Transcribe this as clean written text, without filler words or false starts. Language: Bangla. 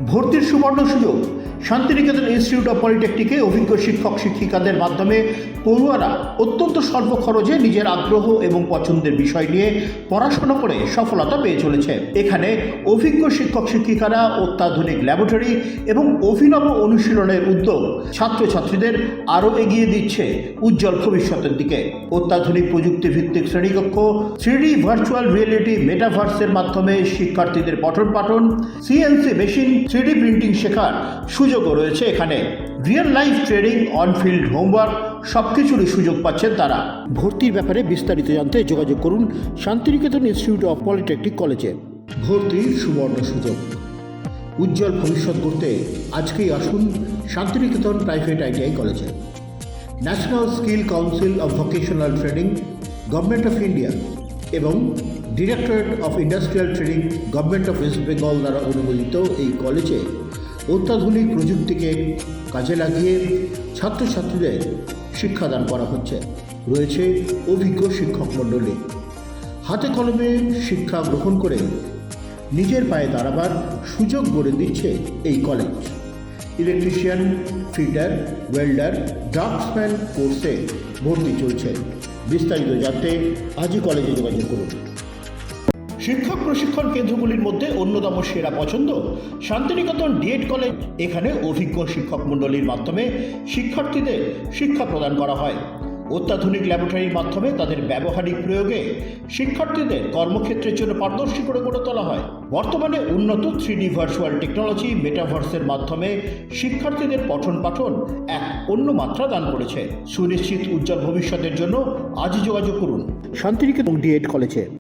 ভর্তির সুবর্ণ সুযোগ। শান্তিনিকেতন ইনস্টিটিউট অফ পলিটেকনিকে অভিজ্ঞ শিক্ষক শিক্ষিকাদের মাধ্যমে পড়ুয়ারা অত্যন্ত স্বল্প খরচে নিজের আগ্রহ এবং পছন্দের বিষয় নিয়ে পড়াশোনা করে সফলতা পেয়ে চলেছে। এখানে অভিজ্ঞ শিক্ষক শিক্ষিকারা অত্যাধুনিক ল্যাবরেটরি এবং অভিনব অনুশীলনের উদ্যোগ ছাত্রছাত্রীদের আরও এগিয়ে দিচ্ছে উজ্জ্বল ভবিষ্যতের দিকে। অত্যাধুনিক প্রযুক্তিভিত্তিক শ্রেণীকক্ষ, 3D ভার্চুয়াল রিয়েলিটি, মেটাভার্সের মাধ্যমে শিক্ষার্থীদের পঠন পাঠন, CNC মেশিন, 3D প্রিন্টিং শেখার সুযোগও রয়েছে এখানে। Real life training, on field homework সবকিছুরই সুযোগ পাচ্ছেন তারা। ভর্তির ব্যাপারে বিস্তারিত জানতে যোগাযোগ করুন শান্তিনিকেতন ইনস্টিটিউট অফ পলিটেকনিক কলেজে। ভর্তির সুবর্ণ সুযোগ। উজ্জ্বল ভবিষ্যৎ গড়তে আজকেই আসুন শান্তিনিকেতন প্রাইভেট ITI কলেজে। National skill council of vocational training, government of India এবং directorate of industrial training, government of West Bengal দ্বারা অনুমোদিত এই কলেজে অত্যাধুনিক প্রযুক্তিকে কাজে লাগিয়ে ছাত্রছাত্রীদের শিক্ষাদান করা হচ্ছে। রয়েছে অভিজ্ঞ শিক্ষক মণ্ডলী। হাতে কলমে শিক্ষা গ্রহণ করে নিজের পায়ে দাঁড়াবার সুযোগ গড়ে দিচ্ছে এই কলেজ। ইলেকট্রিশিয়ান, ফিটার, ওয়েল্ডার, ড্রাফটসম্যান কোর্সে ভর্তি চলছে। বিস্তারিত জানতে আজই কলেজে যোগাযোগ করুন। শিক্ষক প্রশিক্ষণ কেন্দ্রগুলির মধ্যে অন্যতম সেরা পছন্দ শান্তিনিকেতন ডিএড কলেজ। এখানে অভিজ্ঞ শিক্ষক মণ্ডলীর মাধ্যমে শিক্ষার্থীদের শিক্ষা প্রদান করা হয়। অত্যাধুনিক ল্যাবরেটরির মাধ্যমে তাদের ব্যবহারিক প্রয়োগে শিক্ষার্থীদের কর্মক্ষেত্রের জন্য পারদর্শী করে গড়ে তোলা হয়। বর্তমানে উন্নত 3D ভার্চুয়াল টেকনোলজি, মেটাভার্সের মাধ্যমে শিক্ষার্থীদের পঠন পাঠন এক অন্য মাত্রা দান করেছে। সুনিশ্চিত উজ্জ্বল ভবিষ্যতের জন্য আজই যোগাযোগ করুন শান্তিনিকেতন ডিএড কলেজে।